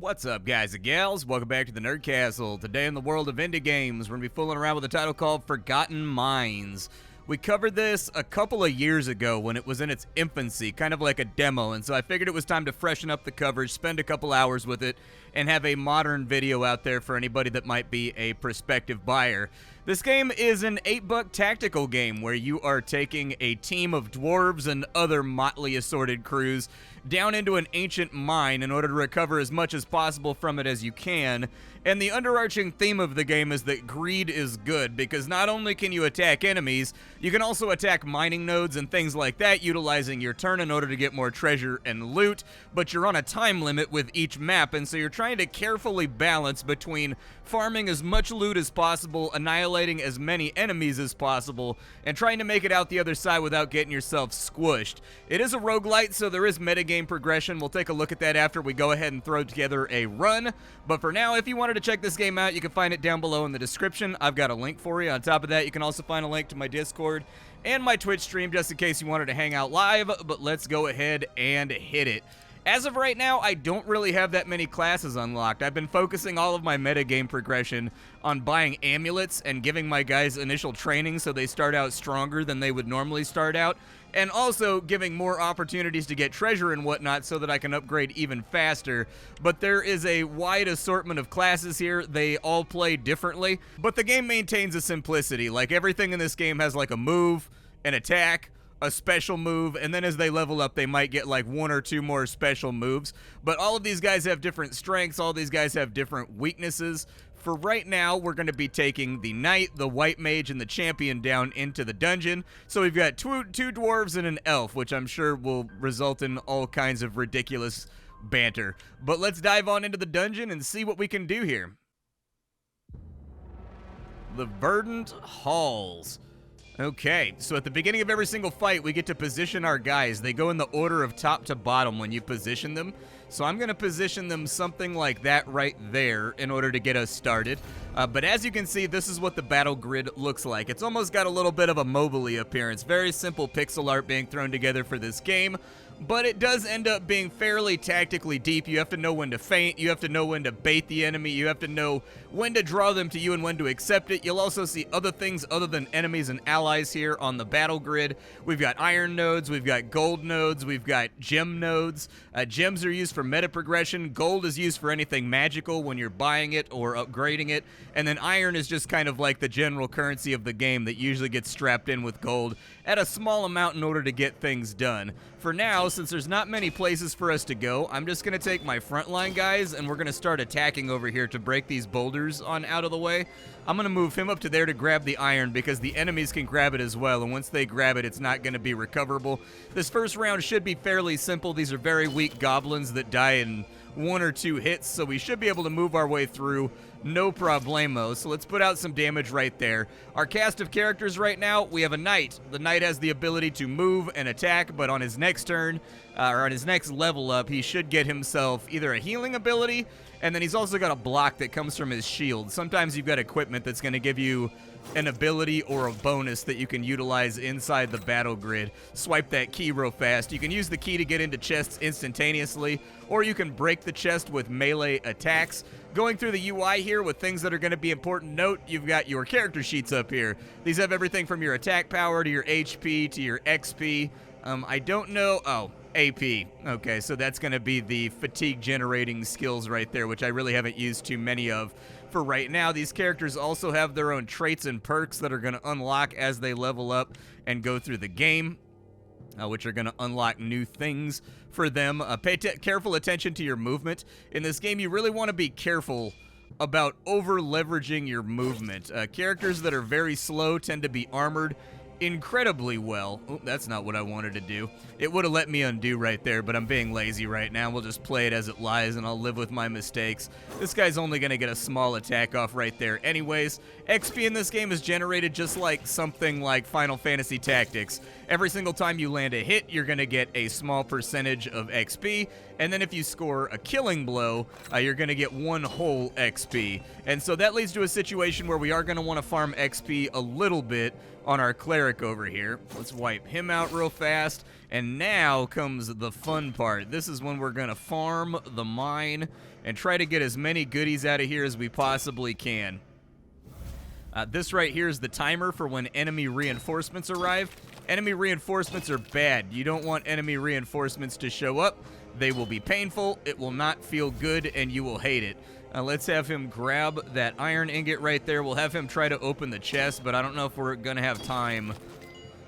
What's up, guys and gals? Welcome back to the Nerd Castle. Today in the world of indie games, we're going to be fooling around with a title called Forgotten Mines. We covered this a couple of years ago when it was in its infancy, kind of like a demo, and so I figured it was time to freshen up the coverage, spend a couple hours with it, and have a modern video out there for anybody that might be a prospective buyer. This game is an 8-buck tactical game where you are taking a team of dwarves and other motley assorted crews down into an ancient mine in order to recover as much as possible from it as you can. And the underarching theme of the game is that greed is good, because not only can you attack enemies, you can also attack mining nodes and things like that, utilizing your turn in order to get more treasure and loot, but you're on a time limit with each map, and so you're trying to carefully balance between farming as much loot as possible, annihilating as many enemies as possible, and trying to make it out the other side without getting yourself squished. It is a roguelite, so there is metagame progression. We'll take a look at that after we go ahead and throw together a run, but for now, if you wanted to check this game out, you can find it down below in the description. I've got a link for you. On top of that, you can also find a link to my Discord and my Twitch stream just in case you wanted to hang out live, but let's go ahead and hit it. As of right now, I don't really have that many classes unlocked. I've been focusing all of my metagame progression on buying amulets and giving my guys initial training so they start out stronger than they would normally start out, and also giving more opportunities to get treasure and whatnot so that I can upgrade even faster. But there is a wide assortment of classes here. They all play differently, but the game maintains a simplicity. Like, everything in this game has like a move, an attack, a special move, and then as they level up, they might get like one or two more special moves. But all of these guys have different strengths, all these guys have different weaknesses. For right now, we're going to be taking the Knight, the White Mage, and the Champion down into the dungeon. So we've got two dwarves and an elf, which I'm sure will result in all kinds of ridiculous banter. But let's dive on into the dungeon and see what we can do here. The Verdant Halls. Okay, so at the beginning of every single fight, we get to position our guys. They go in the order of top to bottom when you position them. So I'm going to position them something like that right there in order to get us started. But as you can see, this is what the battle grid looks like. It's almost got a little bit of a mobile-y appearance. Very simple pixel art being thrown together for this game. But it does end up being fairly tactically deep. You have to know when to feint, you have to know when to bait the enemy, you have to know when to draw them to you and when to accept it. You'll also see other things other than enemies and allies here on the battle grid. We've got iron nodes, we've got gold nodes, we've got gem nodes. Gems are used for meta progression, gold is used for anything magical when you're buying it or upgrading it, and then iron is just kind of like the general currency of the game that usually gets strapped in with gold at a small amount in order to get things done. For now, since there's not many places for us to go, I'm just going to take my frontline guys and we're going to start attacking over here to break these boulders on out of the way. I'm going to move him up to there to grab the iron because the enemies can grab it as well, and once they grab it, it's not going to be recoverable. This first round should be fairly simple. These are very weak goblins that die in one or two hits, so we should be able to move our way through no problemo. So let's put out some damage right there. Our cast of characters right now, we have a Knight. The Knight has the ability to move and attack, but on his next turn, or on his next level up, he should get himself either a healing ability, and then he's also got a block that comes from his shield. Sometimes you've got equipment that's going to give you an ability or a bonus that you can utilize inside the battle grid. Swipe that key real fast. You can use the key to get into chests instantaneously, or you can break the chest with melee attacks. Going through the UI here with things that are going to be important note, you've got your character sheets up here. These have everything from your attack power to your HP to your XP. I don't know. Oh, AP. Okay, so that's going to be the fatigue generating skills right there, which I really haven't used too many of for right now. These characters also have their own traits and perks that are going to unlock as they level up and go through the game, which are going to unlock new things for them. Pay careful attention to your movement. In this game, you really want to be careful about over-leveraging your movement. Characters that are very slow tend to be armored incredibly well. Oh, that's not what I wanted to do. It would have let me undo right there, but I'm being lazy right now. We'll just play it as it lies, and I'll live with my mistakes. This guy's only going to get a small attack off right there anyways. XP in this game is generated just like something like Final Fantasy Tactics. Every single time you land a hit, you're going to get a small percentage of XP, and then if you score a killing blow, you're going to get one whole XP. And so that leads to a situation where we are going to want to farm XP a little bit on our cleric cleric over here. Let's wipe him out real fast. And now comes the fun part. This is when we're going to farm the mine and try to get as many goodies out of here as we possibly can. This right here is the timer for when enemy reinforcements arrive. Enemy reinforcements are bad. You don't want enemy reinforcements to show up. They will be painful, it will not feel good, and you will hate it. Let's have him grab that iron ingot right there. We'll have him try to open the chest, but I don't know if we're going to have time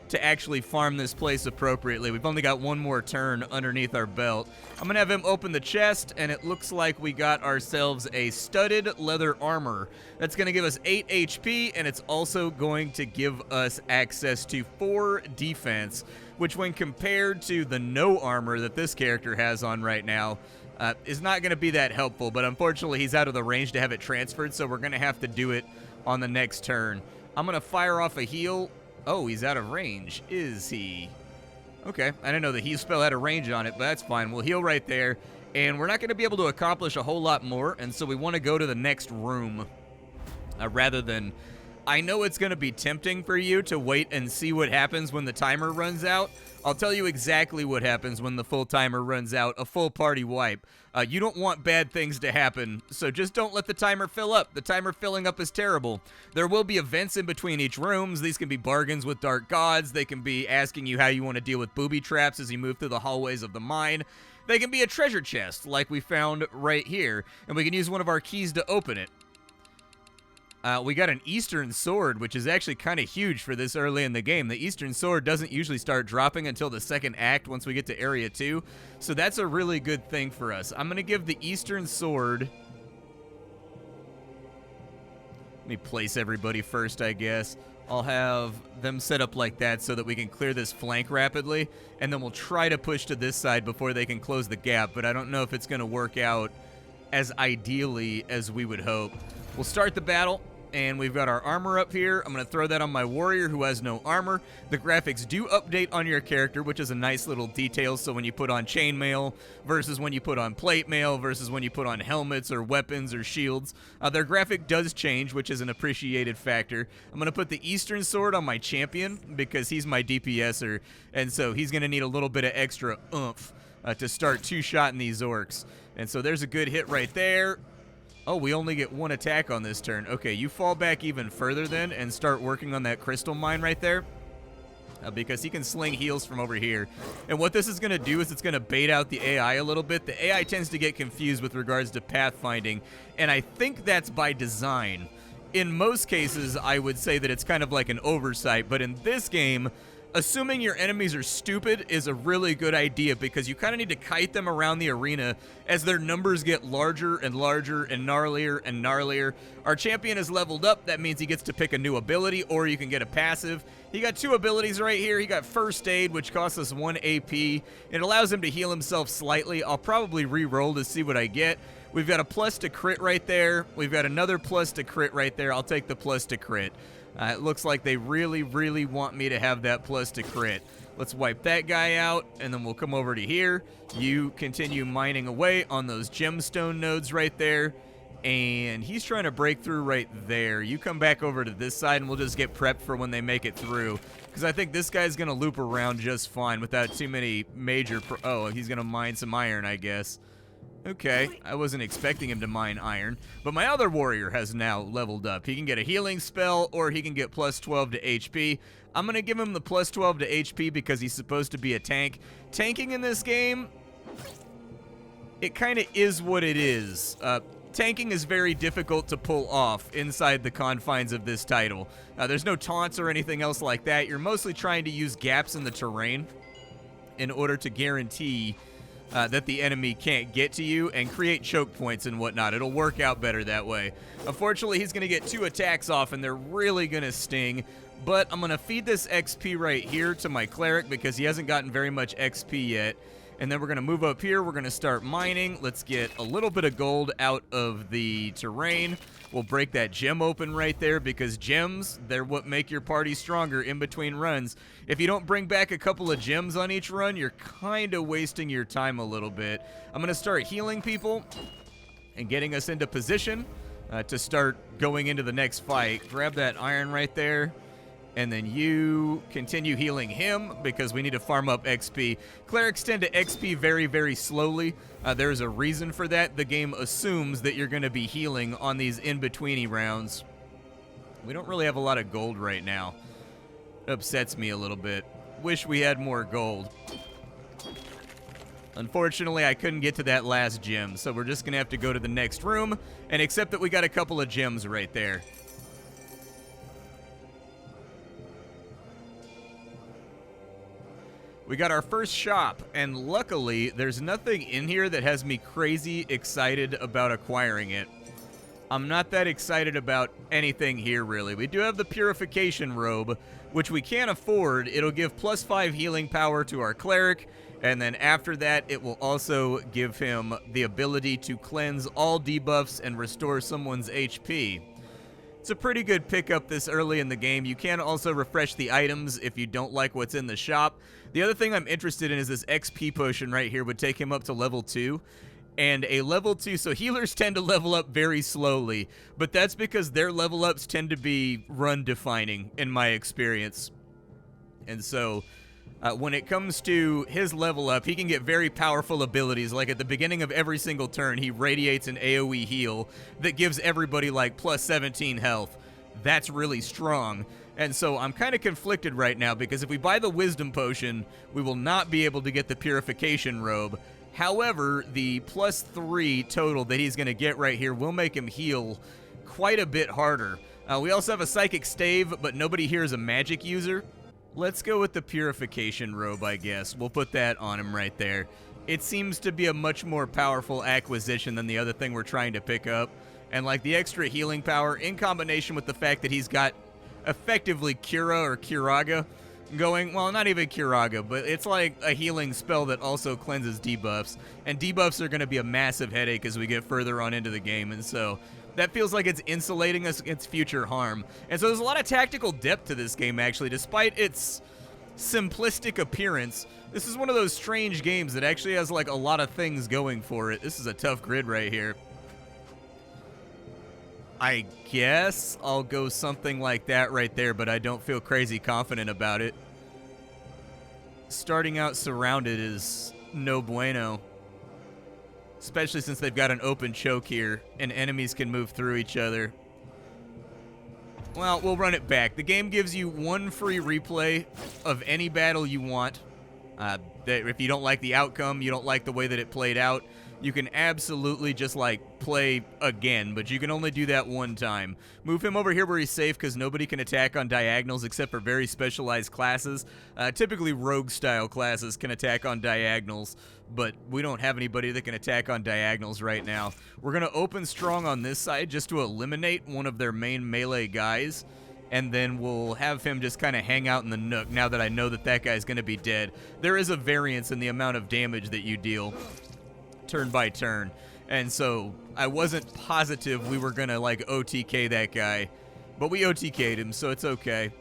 to actually farm this place appropriately. We've only got one more turn underneath our belt. I'm going to have him open the chest, and it looks like we got ourselves a studded leather armor. That's going to give us 8 HP, and it's also going to give us access to 4 defense, which when compared to the no armor that this character has on right now, is not going to be that helpful, but unfortunately he's out of the range to have it transferred, so we're going to have to do it on the next turn. I'm going to fire off a heal. Oh, he's out of range. Is he? Okay, I didn't know the heal spell had a range on it, but that's fine. We'll heal right there, and we're not going to be able to accomplish a whole lot more, and so we want to go to the next room rather than... I know it's going to be tempting for you to wait and see what happens when the timer runs out. I'll tell you exactly what happens when the full timer runs out, a full party wipe. You don't want bad things to happen, so just don't let the timer fill up. The timer filling up is terrible. There will be events in between each rooms. These can be bargains with dark gods. They can be asking you how you want to deal with booby traps as you move through the hallways of the mine. They can be a treasure chest, like we found right here, and we can use one of our keys to open it. We got an Eastern Sword, which is actually kind of huge for this early in the game. The Eastern Sword doesn't usually start dropping until the second act once we get to Area 2, so that's a really good thing for us. I'm going to give the Eastern Sword... Let me place everybody first, I guess. I'll have them set up like that so that we can clear this flank rapidly, and then we'll try to push to this side before they can close the gap, but I don't know if it's going to work out as ideally as we would hope. We'll start the battle. And we've got our armor up here. I'm going to throw that on my warrior who has no armor. The graphics do update on your character, which is a nice little detail. So when you put on chainmail versus when you put on plate mail versus when you put on helmets or weapons or shields, their graphic does change, which is an appreciated factor. I'm going to put the Eastern Sword on my champion because he's my DPSer, and so he's going to need a little bit of extra oomph to start two-shotting these orcs. And so there's a good hit right there. Oh, we only get one attack on this turn. Okay, you fall back even further then and start working on that crystal mine right there. Because he can sling heals from over here. And what this is going to do is it's going to bait out the AI a little bit. The AI tends to get confused with regards to pathfinding, and I think that's by design. In most cases, I would say that it's kind of like an oversight, but in this game... Assuming your enemies are stupid is a really good idea because you kind of need to kite them around the arena as their numbers get larger and larger and gnarlier and gnarlier. Our champion is leveled up. That means he gets to pick a new ability or you can get a passive. He got 2 abilities right here. He got First Aid, which costs us 1 AP. It allows him to heal himself slightly. I'll probably re-roll to see what I get. We've got a plus to crit right there. We've got another plus to crit right there. I'll take the plus to crit. It looks like they really, really want me to have that plus to crit. Let's wipe that guy out, and then we'll come over to here. You continue mining away on those gemstone nodes right there, and he's trying to break through right there. You come back over to this side, and we'll just get prepped for when they make it through, because I think this guy's going to loop around just fine without too many major... Oh, he's going to mine some iron, I guess. Okay, I wasn't expecting him to mine iron, but my other warrior has now leveled up. He can get a healing spell, or he can get plus 12 to HP. I'm going to give him the plus 12 to HP because he's supposed to be a tank. Tanking in this game, it kind of is what it is. Tanking is very difficult to pull off inside the confines of this title. There's no taunts or anything else like that. You're mostly trying to use gaps in the terrain in order to guarantee... that the enemy can't get to you and create choke points and whatnot. It'll work out better that way. Unfortunately, he's going to get 2 attacks off, and they're really going to sting. But I'm going to feed this XP right here to my cleric because he hasn't gotten very much XP yet. And then we're going to move up here. We're going to start mining. Let's get a little bit of gold out of the terrain. We'll break that gem open right there because gems, they're what make your party stronger in between runs. If you don't bring back a couple of gems on each run, you're kind of wasting your time a little bit. I'm going to start healing people and getting us into position to start going into the next fight. Grab that iron right there. And then you continue healing him because we need to farm up XP. Clerics tend to XP very, very slowly. There's a reason for that. The game assumes that you're going to be healing on these in-betweeny rounds. We don't really have a lot of gold right now. It upsets me a little bit. Wish we had more gold. Unfortunately, I couldn't get to that last gem, so we're just going to have to go to the next room and accept that we got a couple of gems right there. We got our first shop, and luckily, there's nothing in here that has me crazy excited about acquiring it. I'm not that excited about anything here, really. We do have the Purification Robe, which we can't afford. It'll give +5 healing power to our cleric, and then after that, it will also give him the ability to cleanse all debuffs and restore someone's HP. It's a pretty good pickup this early in the game. You can also refresh the items if you don't like what's in the shop. The other thing I'm interested in is this XP potion right here would take him up to level 2. And a level 2, so healers tend to level up very slowly, but that's because their level ups tend to be run defining in my experience. And so when it comes to his level up, he can get very powerful abilities. Like at the beginning of every single turn, he radiates an AoE heal that gives everybody like +17 health. That's really strong. And so I'm kind of conflicted right now because if we buy the Wisdom Potion, we will not be able to get the Purification Robe. However, the +3 total that he's going to get right here will make him heal quite a bit harder. We also have a Psychic Stave, but nobody here is a magic user. Let's go with the Purification Robe, I guess. We'll put that on him right there. It seems to be a much more powerful acquisition than the other thing we're trying to pick up. And like the extra healing power in combination with the fact that he's got effectively Cura or Curaga going, well, not even Curaga, but it's like a healing spell that also cleanses debuffs. And debuffs are going to be a massive headache as we get further on into the game. And so that feels like it's insulating us against future harm. And so there's a lot of tactical depth to this game, actually. Despite its simplistic appearance, this is one of those strange games that actually has like a lot of things going for it. This is a tough grid right here. I guess I'll go something like that right there, but I don't feel crazy confident about it. Starting out surrounded is no bueno. Especially since they've got an open choke here, and enemies can move through each other. Well, we'll run it back. The game gives you one free replay of any battle you want. That if you don't like the outcome, you don't like the way that it played out, you can absolutely just, like, play again, but you can only do that one time. Move him over here where he's safe because nobody can attack on diagonals except for very specialized classes. Typically, rogue-style classes can attack on diagonals, but we don't have anybody that can attack on diagonals right now. We're going to open strong on this side just to eliminate one of their main melee guys, and then we'll have him just kind of hang out in the nook now that I know that that guy's going to be dead. There is a variance in the amount of damage that you deal turn by turn, and so I wasn't positive we were gonna like OTK that guy, but we OTK'd him, so it's okay.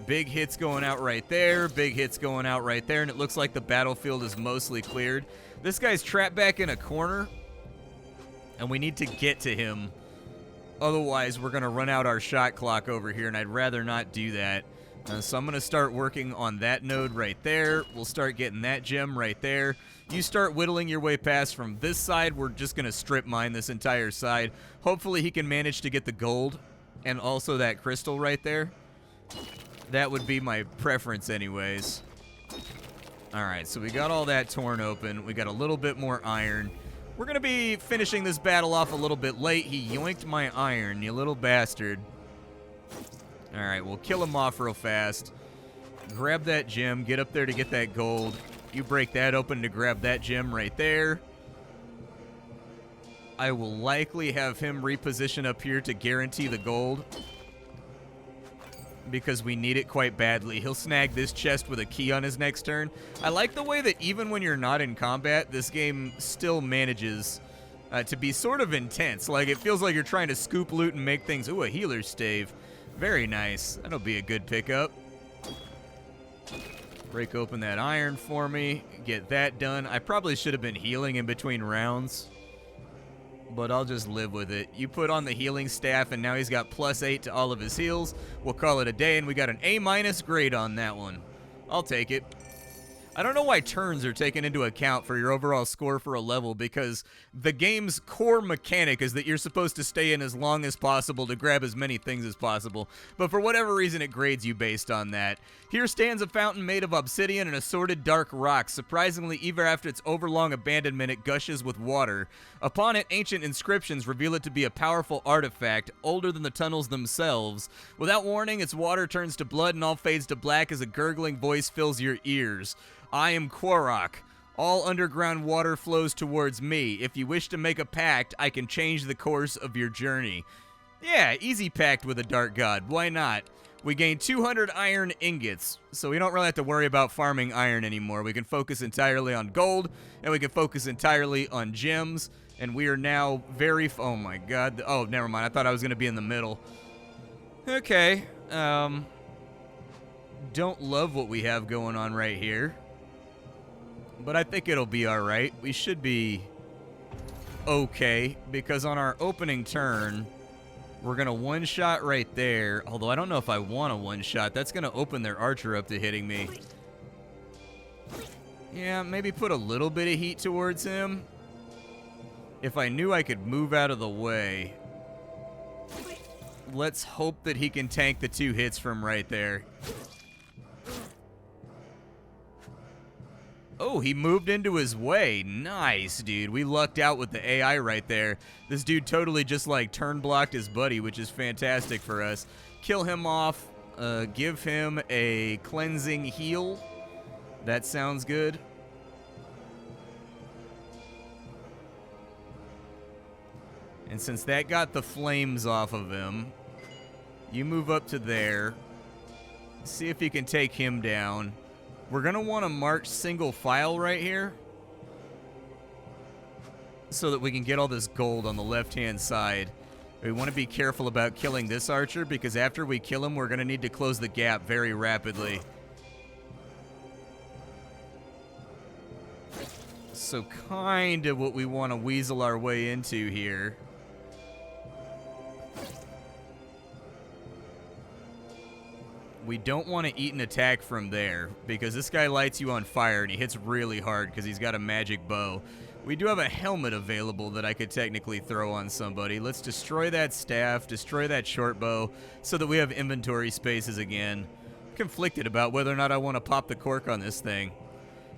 Big hits going out right there, big hits going out right there, and it looks like the battlefield is mostly cleared. This guy's trapped back in a corner, and we need to get to him. Otherwise, we're gonna run out our shot clock over here, and I'd rather not do that. So I'm gonna start working on that node right there. We'll start getting that gem right there. You start whittling your way past from this side. We're just going to strip mine this entire side. Hopefully he can manage to get the gold and also that crystal right there. That would be my preference anyways. Alright, so we got all that torn open. We got a little bit more iron. We're going to be finishing this battle off a little bit late. He yoinked my iron, you little bastard. Alright, we'll kill him off real fast. Grab that gem, get up there to get that gold. You break that open to grab that gem right there. I will likely have him reposition up here to guarantee the gold, because we need it quite badly. He'll snag this chest with a key on his next turn. I like the way that even when you're not in combat, this game still manages to be sort of intense. Like, it feels like you're trying to scoop loot and make things... Ooh, a healer's stave. Very nice. That'll be a good pickup. Break open that iron for me. Get that done. I probably should have been healing in between rounds. but I'll just live with it. You put on the healing staff, and now he's got +8 to all of his heals. We'll call it a day, and we got an A- grade on that one. I'll take it. I don't know why turns are taken into account for your overall score for a level, because the game's core mechanic is that you're supposed to stay in as long as possible to grab as many things as possible, but for whatever reason it grades you based on that. Here stands a fountain made of obsidian and assorted dark rocks. Surprisingly, even after its overlong abandonment, it gushes with water. Upon it, ancient inscriptions reveal it to be a powerful artifact, older than the tunnels themselves. Without warning, its water turns to blood and all fades to black as a gurgling voice fills your ears. I am Korok. All underground water flows towards me. If you wish to make a pact, I can change the course of your journey. Yeah, easy pact with a dark god. Why not? We gain 200 iron ingots, so we don't really have to worry about farming iron anymore. We can focus entirely on gold, and we can focus entirely on gems, and we are now very... oh my god. Oh, never mind. I thought I was going to be in the middle. Okay. Don't love what we have going on right here, but I think it'll be alright. We should be okay, because on our opening turn, we're going to one-shot right there. Although I don't know if I want a one-shot. That's going to open their archer up to hitting me. Yeah, maybe put a little bit of heat towards him. If I knew I could move out of the way. Let's hope that he can tank the 2 hits from right there. Oh, he moved into his way. Nice, dude. We lucked out with the AI right there. This dude totally just, like, turn blocked his buddy, which is fantastic for us. Kill him off. Give him a cleansing heal. That sounds good. And since that got the flames off of him, you move up to there. See if you can take him down. We're going to want to march single file right here so that we can get all this gold on the left-hand side. We want to be careful about killing this archer, because after we kill him, we're going to need to close the gap very rapidly. So kind of what we want to weasel our way into here. We don't want to eat an attack from there, because this guy lights you on fire and he hits really hard because he's got a magic bow. We do have a helmet available that I could technically throw on somebody. Let's destroy that staff, destroy that short bow, so that we have inventory spaces again. I'm conflicted about whether or not I want to pop the cork on this thing.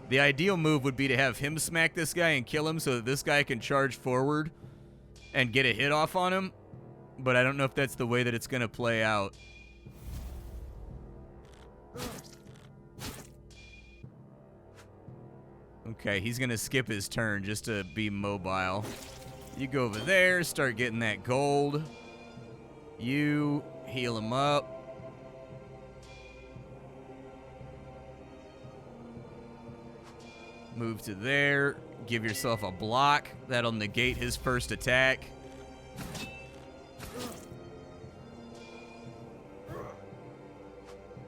The ideal move would be to have him smack this guy and kill him so that this guy can charge forward and get a hit off on him, but I don't know if that's the way that it's going to play out. Okay, he's going to skip his turn just to be mobile. You go over there, start getting that gold. You heal him up. Move to there. Give yourself a block. That'll negate his first attack.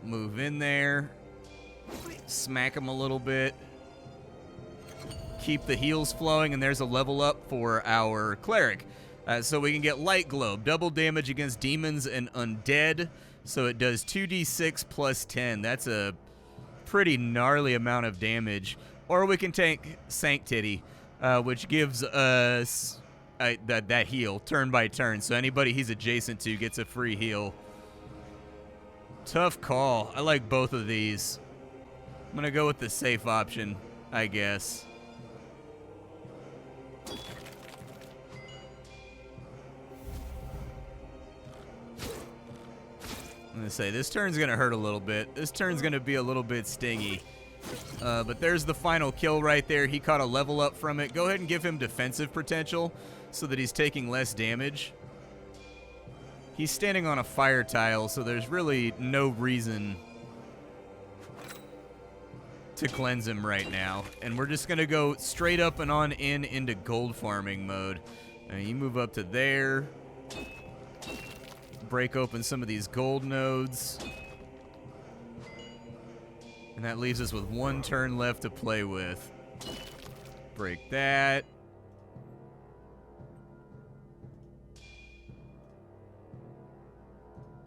Move in there. Smack him a little bit. Keep the heals flowing, and there's a level up for our cleric. So we can get light globe, double damage against demons and undead. So it does 2d6 plus 10. That's a pretty gnarly amount of damage. Or we can tank Sanctity, which gives us that heal turn by turn. So anybody he's adjacent to gets a free heal. Tough call. I like both of these. I'm going to go with the safe option, I guess. I'm going to say, this turn's going to hurt a little bit. This turn's going to be a little bit stingy. But there's the final kill right there. He caught a level up from it. Go ahead and give him defensive potential so that he's taking less damage. He's standing on a fire tile, so there's really no reason to cleanse him right now. And we're just going to go straight up and on into gold farming mode. You move up to there. Break open some of these gold nodes. And that leaves us with one turn left to play with. Break that.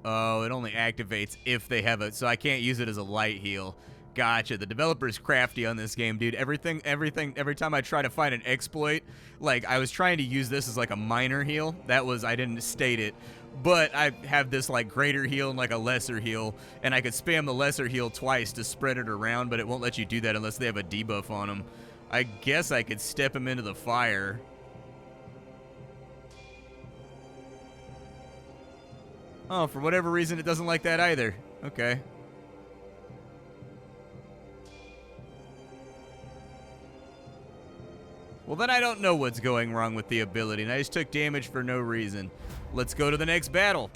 Oh, it only activates if they have it, so I can't use it as a light heal. Gotcha. The developer's crafty on this game, dude. Every time I try to find an exploit, like, I was trying to use this as, like, a minor heal. I didn't state it. But I have this, like, greater heal and, like, a lesser heal. And I could spam the lesser heal twice to spread it around, but it won't let you do that unless they have a debuff on them. I guess I could step him into the fire. Oh, for whatever reason, it doesn't like that either. Okay. Well, then I don't know what's going wrong with the ability, and I just took damage for no reason. Let's go to the next battle.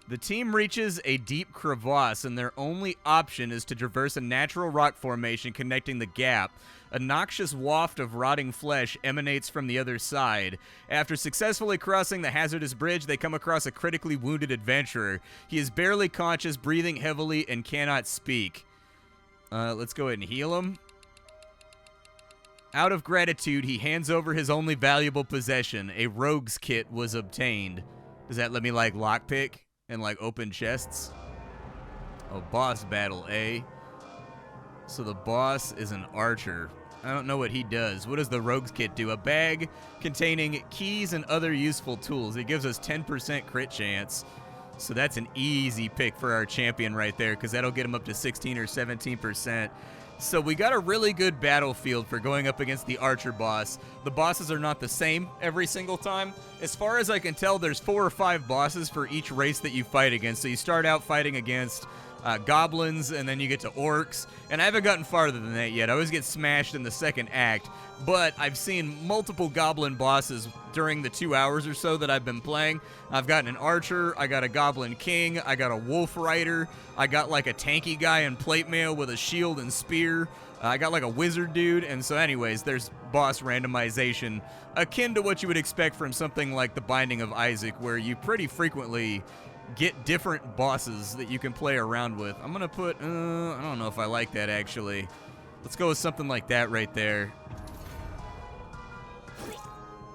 The team reaches a deep crevasse, and their only option is to traverse a natural rock formation connecting the gap. A noxious waft of rotting flesh emanates from the other side. After successfully crossing the hazardous bridge, they come across a critically wounded adventurer. He is barely conscious, breathing heavily, and cannot speak. Let's go ahead and heal him. Out of gratitude, he hands over his only valuable possession. A rogue's kit was obtained. Does that let me, like, lockpick and, like, open chests? Oh, boss battle, eh? So the boss is an archer. I don't know what he does. What does the rogue's kit do? A bag containing keys and other useful tools. It gives us 10% crit chance. So that's an easy pick for our champion right there, because that'll get him up to 16 or 17%. So we got a really good battlefield for going up against the archer boss. The bosses are not the same every single time. As far as I can tell, there's 4 or 5 bosses for each race that you fight against. So you start out fighting against goblins, and then you get to orcs, and I haven't gotten farther than that yet. I always get smashed in the second act, but I've seen multiple goblin bosses during the 2 hours or so that I've been playing. I've gotten an archer, I got a goblin king, I got a wolf rider, I got like a tanky guy in plate mail with a shield and spear, I got like a wizard dude, and so anyways, there's boss randomization akin to what you would expect from something like The Binding of Isaac, where you pretty frequently get different bosses that you can play around with. I'm gonna put, I don't know if I like that actually. Let's go with something like that right there.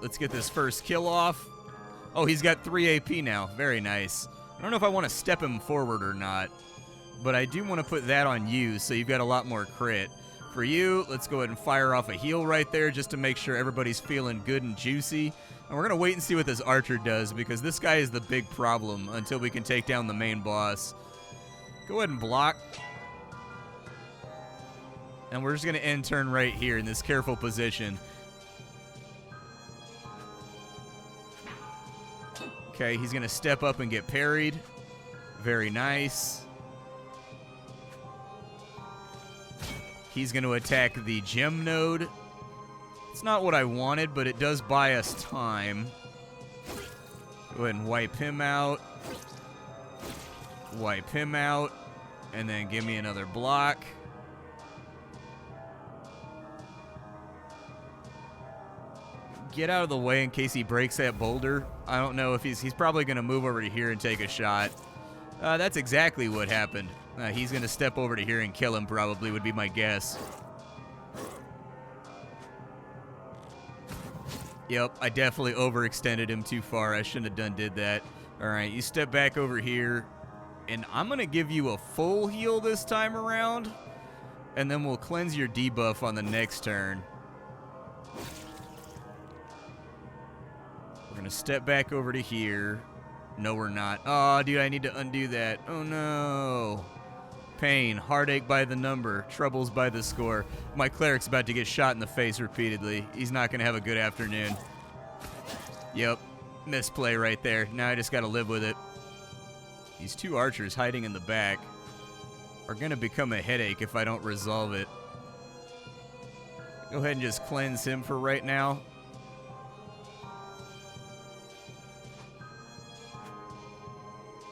Let's get this first kill off. Oh, he's got 3 AP now. Very nice. I don't know if I want to step him forward or not, but I do want to put that on you so you've got a lot more crit. For you, let's go ahead and fire off a heal right there just to make sure everybody's feeling good and juicy. And we're going to wait and see what this archer does, because this guy is the big problem until we can take down the main boss. Go ahead and block. And we're just going to end turn right here in this careful position. Okay, he's going to step up and get parried. Very nice. He's going to attack the gem node. It's not what I wanted, but it does buy us time. Go ahead and wipe him out. Wipe him out. And then give me another block. Get out of the way in case he breaks that boulder. I don't know if he's probably going to move over to here and take a shot. That's exactly what happened. He's going to step over to here and kill him, probably, would be my guess. Yep, I definitely overextended him too far. I shouldn't have did that. All right, you step back over here, and I'm going to give you a full heal this time around, and then we'll cleanse your debuff on the next turn. We're going to step back over to here. No, we're not. Oh, dude, I need to undo that. Oh, no. Pain, heartache by the number, troubles by the score. My cleric's about to get shot in the face repeatedly. He's not going to have a good afternoon. Yep, misplay right there. Now I just got to live with it. These 2 archers hiding in the back are going to become a headache if I don't resolve it. Go ahead and just cleanse him for right now.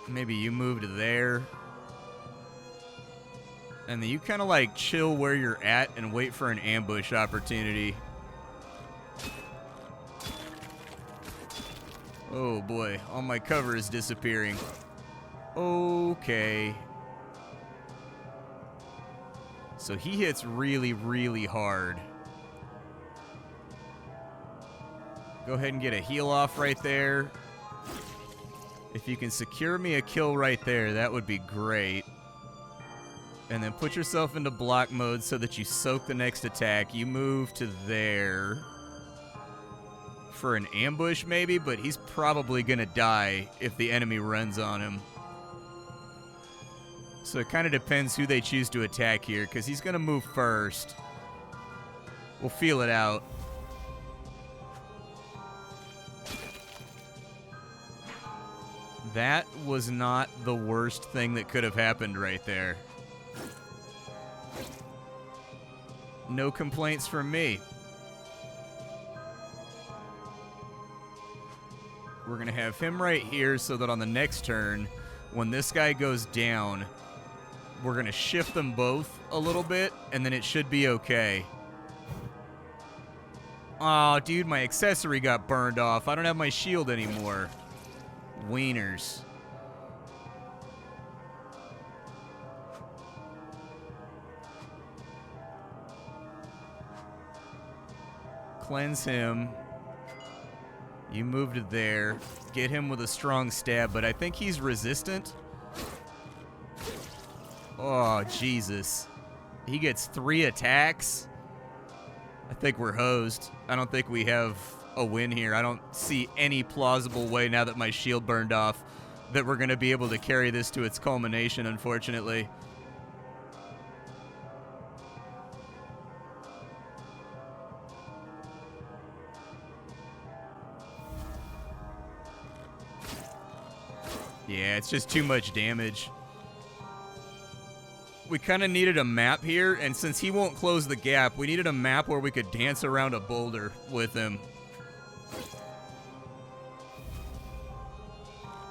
Maybe you move to there. And then you kind of like chill where you're at and wait for an ambush opportunity. Oh boy, all my cover is disappearing. Okay. So he hits really, really hard. Go ahead and get a heal off right there. If you can secure me a kill right there, that would be great. And then put yourself into block mode so that you soak the next attack. You move to there for an ambush maybe, but he's probably going to die if the enemy runs on him. So it kind of depends who they choose to attack here, because he's going to move first. We'll feel it out. That was not the worst thing that could have happened right there. No complaints from me. We're going to have him right here so that on the next turn, when this guy goes down, we're going to shift them both a little bit, and then it should be okay. Aw, dude, my accessory got burned off. I don't have my shield anymore. Wieners. Cleanse him. You move to there. Get him with a strong stab, but I think he's resistant. Oh, Jesus. He gets 3 attacks. I think we're hosed. I don't think we have a win here. I don't see any plausible way, now that my shield burned off, that we're going to be able to carry this to its culmination, unfortunately. Yeah, it's just too much damage. We kind of needed a map here, and since he won't close the gap, we needed a map where we could dance around a boulder with him.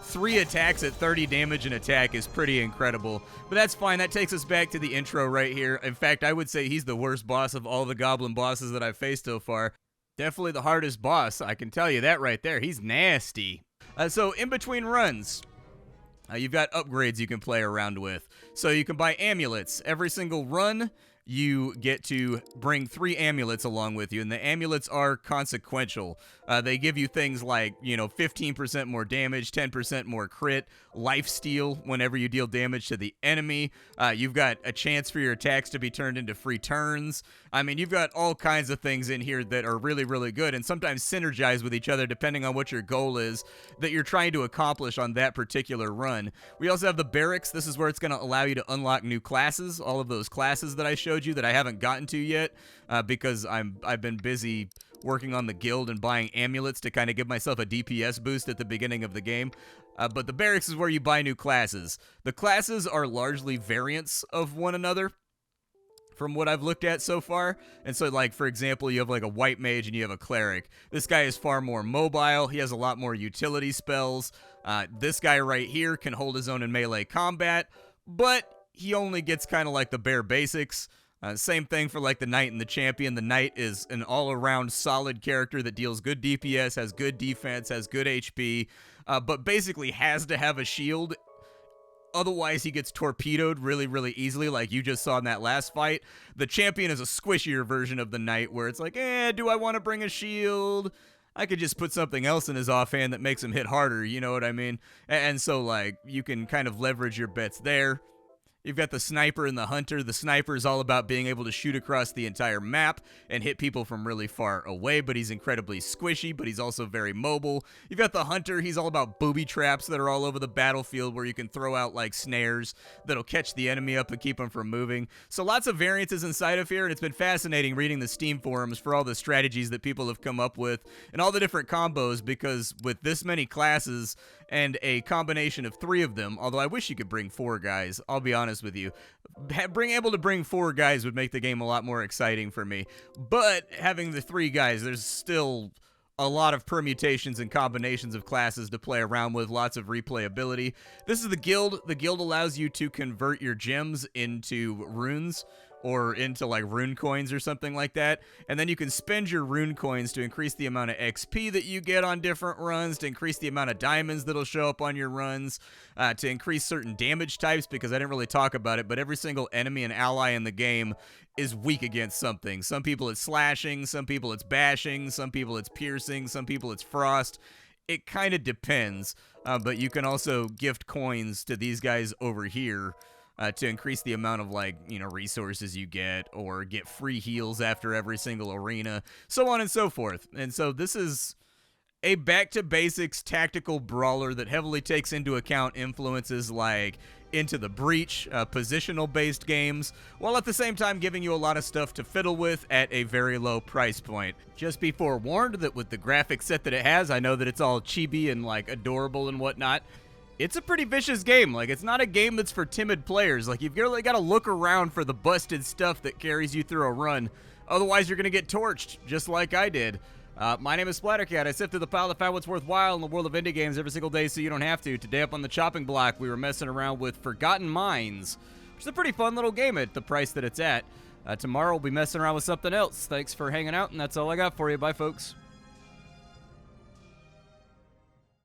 3 attacks at 30 damage an attack is pretty incredible. But that's fine. That takes us back to the intro right here. In fact, I would say he's the worst boss of all the goblin bosses that I've faced so far. Definitely the hardest boss. I can tell you that right there. He's nasty. So in between runs, you've got upgrades you can play around with. So you can buy amulets. Every single run, you get to bring 3 amulets along with you, and the amulets are consequential. They give you things like, 15% more damage, 10% more crit, lifesteal whenever you deal damage to the enemy. You've got a chance for your attacks to be turned into free turns. I mean, you've got all kinds of things in here that are really, really good and sometimes synergize with each other depending on what your goal is that you're trying to accomplish on that particular run. We also have the barracks. This is where it's going to allow you to unlock new classes, all of those classes that I showed you that I haven't gotten to yet because I've been busy working on the guild and buying amulets to kind of give myself a DPS boost at the beginning of the game. But the barracks is where you buy new classes. The classes are largely variants of one another from what I've looked at so far. And so, like, for example, you have like a white mage and you have a cleric. This guy is far more mobile. He has a lot more utility spells. This guy right here can hold his own in melee combat, but he only gets kind of like the bare basics. Same thing for like the knight and the champion. The knight is an all-around solid character that deals good DPS, has good defense, has good HP, but basically has to have a shield. Otherwise, he gets torpedoed really, really easily, like you just saw in that last fight. The champion is a squishier version of the knight, where it's like, do I want to bring a shield? I could just put something else in his offhand that makes him hit harder, you know what I mean? And so, like, you can kind of leverage your bets there. You've got the sniper and the hunter. The sniper is all about being able to shoot across the entire map and hit people from really far away, but he's incredibly squishy, but he's also very mobile. You've got the hunter. He's all about booby traps that are all over the battlefield where you can throw out like snares that'll catch the enemy up and keep them from moving. So lots of variances inside of here, and it's been fascinating reading the Steam forums for all the strategies that people have come up with and all the different combos, because with this many classes and a combination of 3 of them, although I wish you could bring 4 guys, I'll be honest with you. Being able to bring 4 guys would make the game a lot more exciting for me. But having the 3 guys, there's still a lot of permutations and combinations of classes to play around with, lots of replayability. This is the guild. The guild allows you to convert your gems into runes, or into like rune coins or something like that. And then you can spend your rune coins to increase the amount of XP that you get on different runs, to increase the amount of diamonds that'll show up on your runs, to increase certain damage types, because I didn't really talk about it, but every single enemy and ally in the game is weak against something. Some people it's slashing, some people it's bashing, some people it's piercing, some people it's frost. It kind of depends, but you can also gift coins to these guys over here to increase the amount of, like, you know, resources you get, or get free heals after every single arena, so on and so forth. And so this is a back-to-basics tactical brawler that heavily takes into account influences like Into the Breach, positional-based games, while at the same time giving you a lot of stuff to fiddle with at a very low price point. Just be forewarned that with the graphic set that it has, I know that it's all chibi and, like, adorable and whatnot. It's a pretty vicious game. Like, it's not a game that's for timid players. Like, you've really got to look around for the busted stuff that carries you through a run. Otherwise, you're going to get torched, just like I did. My name is Splattercat. I sift through the pile to find what's worthwhile in the world of indie games every single day so you don't have to. Today up on the chopping block, we were messing around with Forgotten Mines, which is a pretty fun little game at the price that it's at. Tomorrow we'll be messing around with something else. Thanks for hanging out, and that's all I got for you. Bye, folks.